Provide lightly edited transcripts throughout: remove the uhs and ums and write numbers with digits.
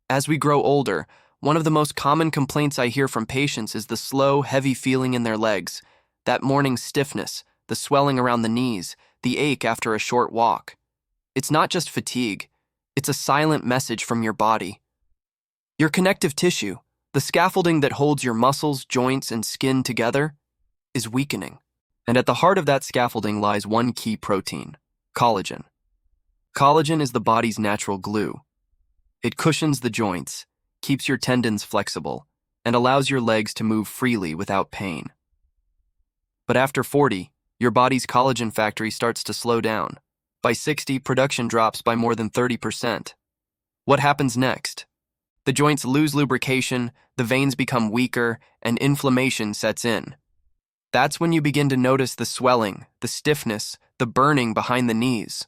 As we grow older, one of the most common complaints I hear from patients is the slow, heavy feeling in their legs, that morning stiffness, the swelling around the knees, the ache after a short walk. It's not just fatigue, it's a silent message from your body. Your connective tissue, the scaffolding that holds your muscles, joints, and skin together, is weakening. And at the heart of that scaffolding lies one key protein: collagen. Collagen is the body's natural glue. It cushions the joints, keeps your tendons flexible, and allows your legs to move freely without pain. But after 40, your body's collagen factory starts to slow down. By 60, production drops by more than 30%. What happens next? The joints lose lubrication, the veins become weaker, and inflammation sets in. That's when you begin to notice the swelling, the stiffness, the burning behind the knees.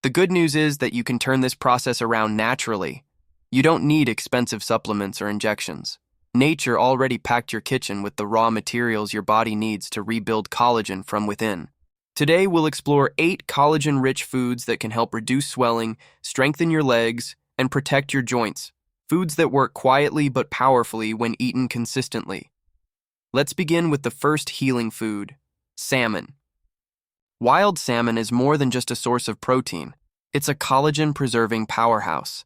The good news is that you can turn this process around naturally. You don't need expensive supplements or injections. Nature already packed your kitchen with the raw materials your body needs to rebuild collagen from within. Today, we'll explore 8 collagen-rich foods that can help reduce swelling, strengthen your legs, and protect your joints. Foods that work quietly but powerfully when eaten consistently. Let's begin with the first healing food: salmon. Wild salmon is more than just a source of protein. It's a collagen-preserving powerhouse.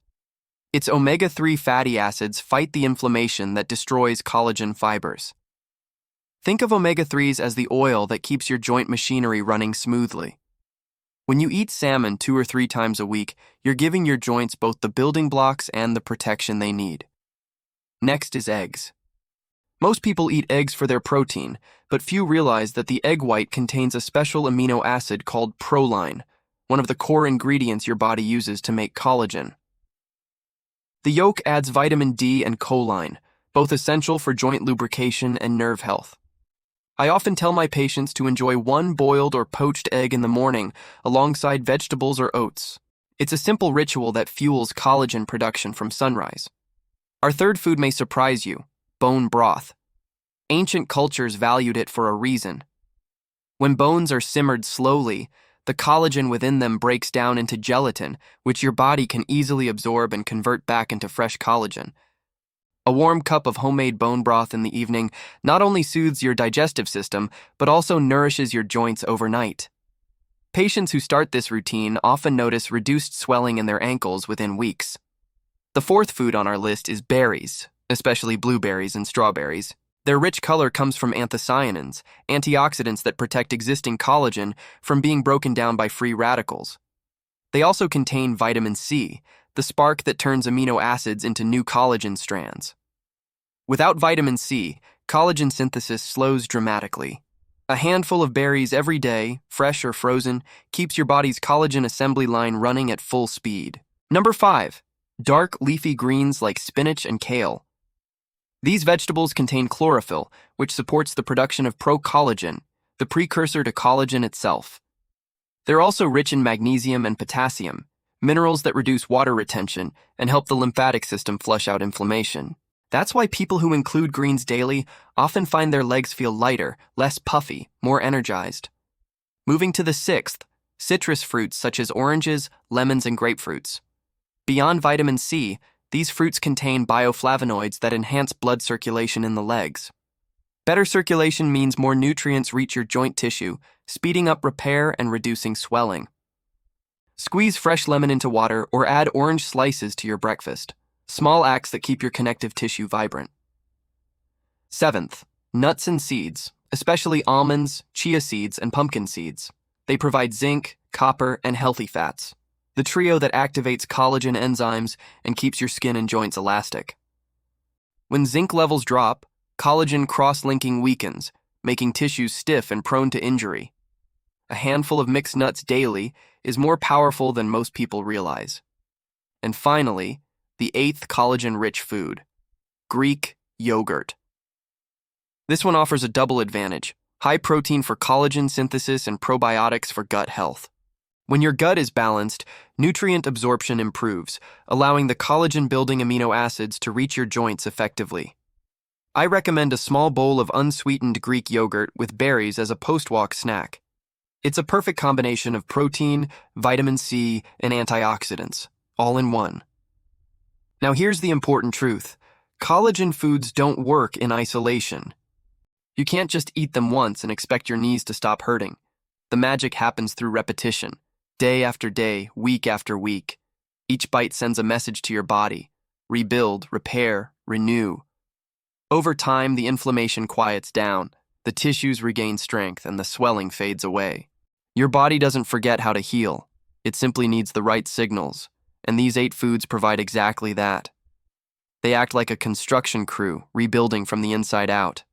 Its omega-3 fatty acids fight the inflammation that destroys collagen fibers. Think of omega-3s as the oil that keeps your joint machinery running smoothly. When you eat salmon 2 or 3 times a week, you're giving your joints both the building blocks and the protection they need. Next is eggs. Most people eat eggs for their protein, but few realize that the egg white contains a special amino acid called proline, one of the core ingredients your body uses to make collagen. The yolk adds vitamin D and choline, both essential for joint lubrication and nerve health. I often tell my patients to enjoy 1 boiled or poached egg in the morning alongside vegetables or oats. It's a simple ritual that fuels collagen production from sunrise. Our third food may surprise you: bone broth. Ancient cultures valued it for a reason. When bones are simmered slowly, the collagen within them breaks down into gelatin, which your body can easily absorb and convert back into fresh collagen. A warm cup of homemade bone broth in the evening not only soothes your digestive system, but also nourishes your joints overnight. Patients who start this routine often notice reduced swelling in their ankles within weeks. The fourth food on our list is berries, especially blueberries and strawberries. Their rich color comes from anthocyanins, antioxidants that protect existing collagen from being broken down by free radicals. They also contain vitamin C, the spark that turns amino acids into new collagen strands. Without vitamin C, collagen synthesis slows dramatically. A handful of berries every day, fresh or frozen, keeps your body's collagen assembly line running at full speed. Number 5. Dark leafy greens like spinach and kale. These vegetables contain chlorophyll, which supports the production of procollagen, the precursor to collagen itself. They're also rich in magnesium and potassium, minerals that reduce water retention and help the lymphatic system flush out inflammation. That's why people who include greens daily often find their legs feel lighter, less puffy, more energized. Moving to the 6th, citrus fruits such as oranges, lemons, and grapefruits. Beyond vitamin C, these fruits contain bioflavonoids that enhance blood circulation in the legs. Better circulation means more nutrients reach your joint tissue, speeding up repair and reducing swelling. Squeeze fresh lemon into water or add orange slices to your breakfast. Small acts that keep your connective tissue vibrant. 7th, nuts and seeds, especially almonds, chia seeds, and pumpkin seeds. They provide zinc, copper, and healthy fats, the trio that activates collagen enzymes and keeps your skin and joints elastic. When zinc levels drop, collagen cross-linking weakens, making tissues stiff and prone to injury. A handful of mixed nuts daily is more powerful than most people realize. And finally, the 8th collagen-rich food: Greek yogurt. This one offers a double advantage: high protein for collagen synthesis and probiotics for gut health. When your gut is balanced, nutrient absorption improves, allowing the collagen-building amino acids to reach your joints effectively. I recommend a small bowl of unsweetened Greek yogurt with berries as a post-walk snack. It's a perfect combination of protein, vitamin C, and antioxidants, all in one. Now here's the important truth. Collagen foods don't work in isolation. You can't just eat them once and expect your knees to stop hurting. The magic happens through repetition, day after day, week after week. Each bite sends a message to your body. Rebuild, repair, renew. Over time, the inflammation quiets down, the tissues regain strength, and the swelling fades away. Your body doesn't forget how to heal. It simply needs the right signals, and these 8 foods provide exactly that. They act like a construction crew, rebuilding from the inside out.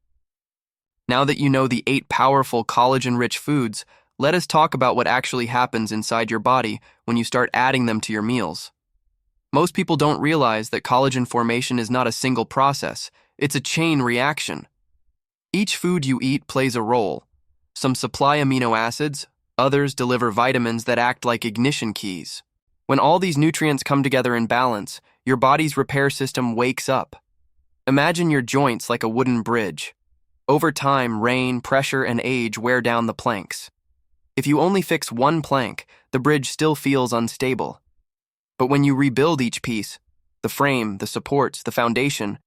Now that you know the 8 powerful collagen-rich foods, let us talk about what actually happens inside your body when you start adding them to your meals. Most people don't realize that collagen formation is not a single process, it's a chain reaction. Each food you eat plays a role. Some supply amino acids, others deliver vitamins that act like ignition keys. When all these nutrients come together in balance, your body's repair system wakes up. Imagine your joints like a wooden bridge. Over time, rain, pressure, and age wear down the planks. If you only fix one plank, the bridge still feels unstable. But when you rebuild each piece, the frame, the supports, the foundation,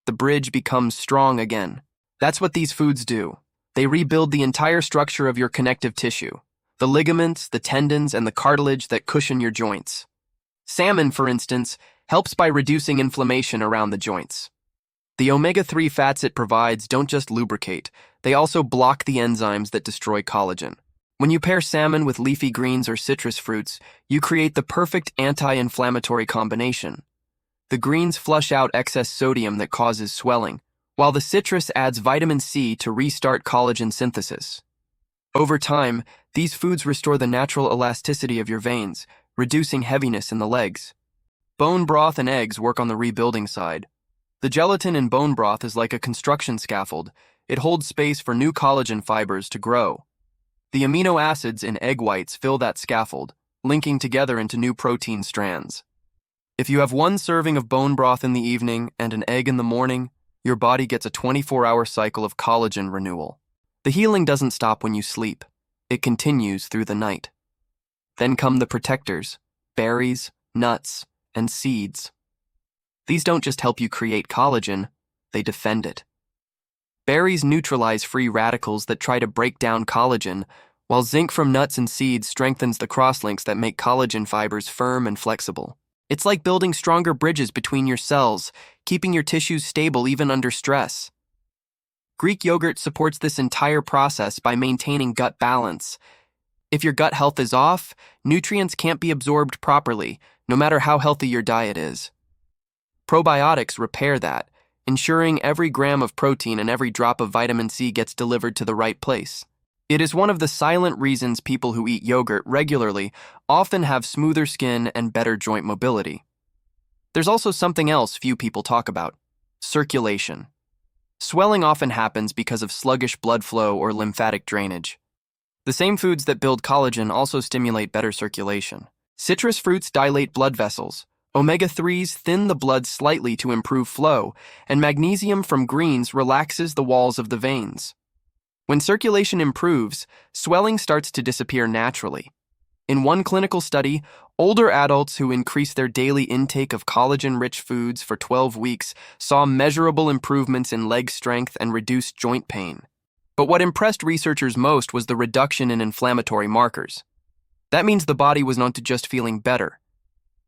the bridge becomes strong again. That's what these foods do. They rebuild the entire structure of your connective tissue, the ligaments, the tendons, and the cartilage that cushion your joints. Salmon, for instance, helps by reducing inflammation around the joints. The omega-3 fats it provides don't just lubricate, they also block the enzymes that destroy collagen. When you pair salmon with leafy greens or citrus fruits, you create the perfect anti-inflammatory combination. The greens flush out excess sodium that causes swelling, while the citrus adds vitamin C to restart collagen synthesis. Over time, these foods restore the natural elasticity of your veins, reducing heaviness in the legs. Bone broth and eggs work on the rebuilding side. The gelatin in bone broth is like a construction scaffold. It holds space for new collagen fibers to grow. The amino acids in egg whites fill that scaffold, linking together into new protein strands. If you have one serving of bone broth in the evening and an egg in the morning, your body gets a 24-hour cycle of collagen renewal. The healing doesn't stop when you sleep. It continues through the night. Then come the protectors, berries, nuts, and seeds. These don't just help you create collagen, they defend it. Berries neutralize free radicals that try to break down collagen, while zinc from nuts and seeds strengthens the crosslinks that make collagen fibers firm and flexible. It's like building stronger bridges between your cells, keeping your tissues stable even under stress. Greek yogurt supports this entire process by maintaining gut balance. If your gut health is off, nutrients can't be absorbed properly, no matter how healthy your diet is. Probiotics repair that, ensuring every gram of protein and every drop of vitamin C gets delivered to the right place. It is one of the silent reasons people who eat yogurt regularly often have smoother skin and better joint mobility. There's also something else few people talk about: circulation. Swelling often happens because of sluggish blood flow or lymphatic drainage. The same foods that build collagen also stimulate better circulation. Citrus fruits dilate blood vessels. Omega-3s thin the blood slightly to improve flow, and magnesium from greens relaxes the walls of the veins. When circulation improves, swelling starts to disappear naturally. In one clinical study, older adults who increased their daily intake of collagen-rich foods for 12 weeks saw measurable improvements in leg strength and reduced joint pain. But what impressed researchers most was the reduction in inflammatory markers. That means the body was not just feeling better.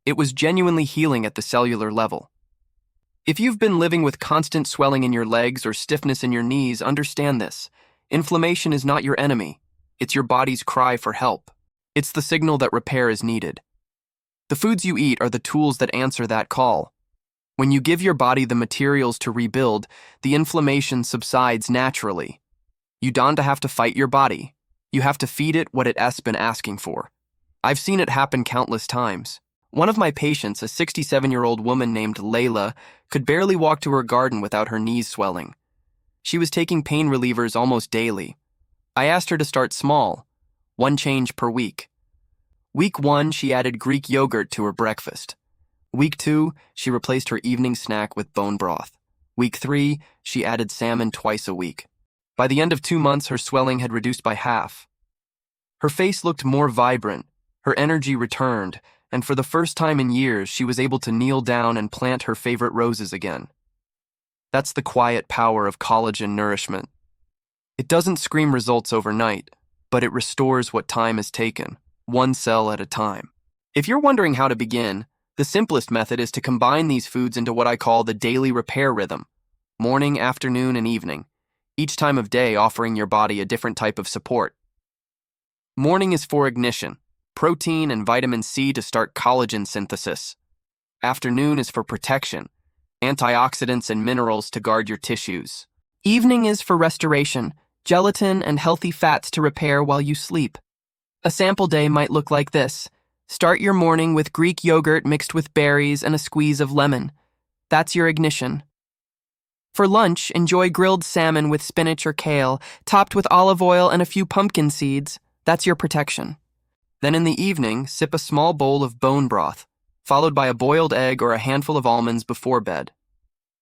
It was genuinely healing at the cellular level. If you've been living with constant swelling in your legs or stiffness in your knees, understand this. Inflammation is not your enemy. It's your body's cry for help. It's the signal that repair is needed. The foods you eat are the tools that answer that call. When you give your body the materials to rebuild, the inflammation subsides naturally. You don't have to fight your body. You have to feed it what it has been asking for. I've seen it happen countless times. One of my patients, a 67-year-old woman named Layla, could barely walk to her garden without her knees swelling. She was taking pain relievers almost daily. I asked her to start small, 1 change per week. Week 1, she added Greek yogurt to her breakfast. Week 2, she replaced her evening snack with bone broth. Week 3, she added salmon twice a week. By the end of 2 months, her swelling had reduced by half. Her face looked more vibrant, her energy returned, and for the first time in years, she was able to kneel down and plant her favorite roses again. That's the quiet power of collagen nourishment. It doesn't scream results overnight, but it restores what time has taken, one cell at a time. If you're wondering how to begin, the simplest method is to combine these foods into what I call the daily repair rhythm, morning, afternoon, and evening, each time of day offering your body a different type of support. Morning is for ignition, protein and vitamin C to start collagen synthesis. Afternoon is for protection, antioxidants and minerals to guard your tissues. Evening is for restoration, gelatin and healthy fats to repair while you sleep. A sample day might look like this. Start your morning with Greek yogurt mixed with berries and a squeeze of lemon. That's your ignition. For lunch, enjoy grilled salmon with spinach or kale, topped with olive oil and a few pumpkin seeds. That's your protection. Then in the evening, sip a small bowl of bone broth, followed by a boiled egg or a handful of almonds before bed.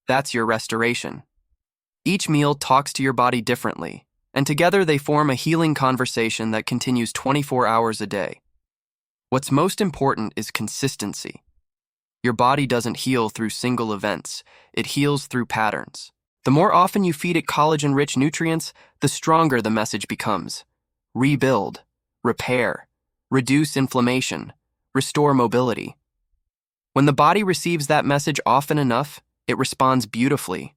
That's your restoration. Each meal talks to your body differently, and together they form a healing conversation that continues 24 hours a day. What's most important is consistency. Your body doesn't heal through single events, it heals through patterns. The more often you feed it collagen-rich nutrients, the stronger the message becomes. Rebuild, repair, reduce inflammation, restore mobility. When the body receives that message often enough, it responds beautifully.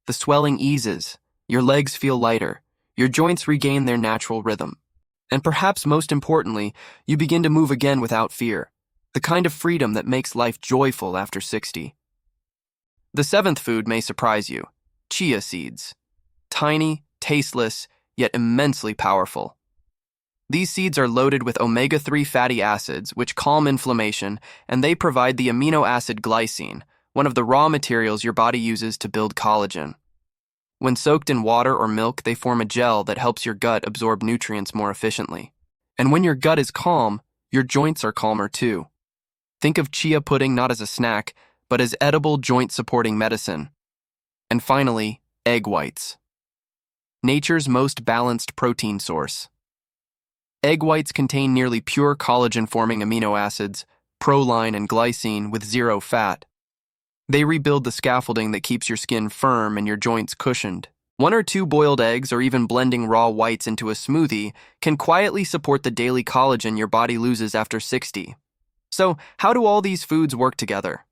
The swelling eases, your legs feel lighter, your joints regain their natural rhythm. And perhaps most importantly, you begin to move again without fear, the kind of freedom that makes life joyful after 60. The seventh food may surprise you: chia seeds. Tiny, tasteless, yet immensely powerful. These seeds are loaded with omega-3 fatty acids, which calm inflammation, and they provide the amino acid glycine, one of the raw materials your body uses to build collagen. When soaked in water or milk, they form a gel that helps your gut absorb nutrients more efficiently. And when your gut is calm, your joints are calmer too. Think of chia pudding not as a snack, but as edible joint-supporting medicine. And finally, egg whites. Nature's most balanced protein source. Egg whites contain nearly pure collagen-forming amino acids, proline and glycine, with zero fat. They rebuild the scaffolding that keeps your skin firm and your joints cushioned. 1 or 2 boiled eggs or even blending raw whites into a smoothie can quietly support the daily collagen your body loses after 60. So, how do all these foods work together?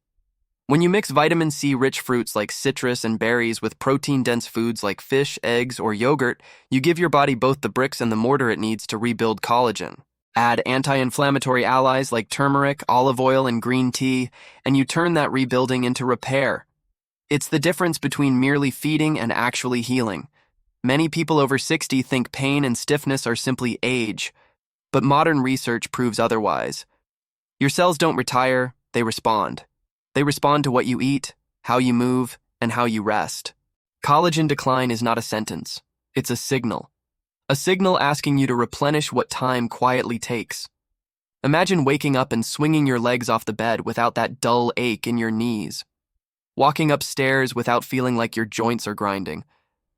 When you mix vitamin C-rich fruits like citrus and berries with protein-dense foods like fish, eggs, or yogurt, you give your body both the bricks and the mortar it needs to rebuild collagen. Add anti-inflammatory allies like turmeric, olive oil, and green tea, and you turn that rebuilding into repair. It's the difference between merely feeding and actually healing. Many people over 60 think pain and stiffness are simply age, but modern research proves otherwise. Your cells don't retire, they respond. They respond to what you eat, how you move, and how you rest. Collagen decline is not a sentence, it's a signal. A signal asking you to replenish what time quietly takes. Imagine waking up and swinging your legs off the bed without that dull ache in your knees. Walking upstairs without feeling like your joints are grinding.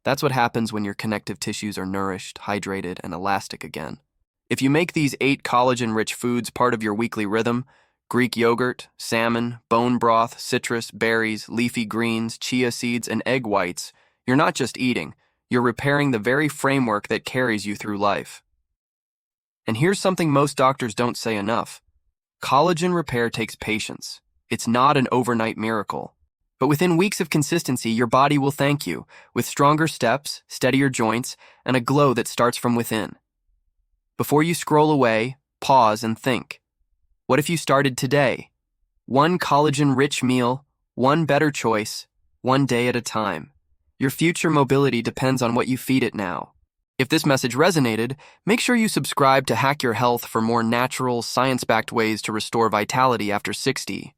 That's what happens when your connective tissues are nourished, hydrated, and elastic again. If you make these 8 collagen-rich foods part of your weekly rhythm, Greek yogurt, salmon, bone broth, citrus, berries, leafy greens, chia seeds, and egg whites, you're not just eating, you're repairing the very framework that carries you through life. And here's something most doctors don't say enough. Collagen repair takes patience. It's not an overnight miracle. But within weeks of consistency, your body will thank you, with stronger steps, steadier joints, and a glow that starts from within. Before you scroll away, pause and think. What if you started today? One collagen-rich meal, one better choice, one day at a time. Your future mobility depends on what you feed it now. If this message resonated, make sure you subscribe to Hack Your Health for more natural, science-backed ways to restore vitality after 60.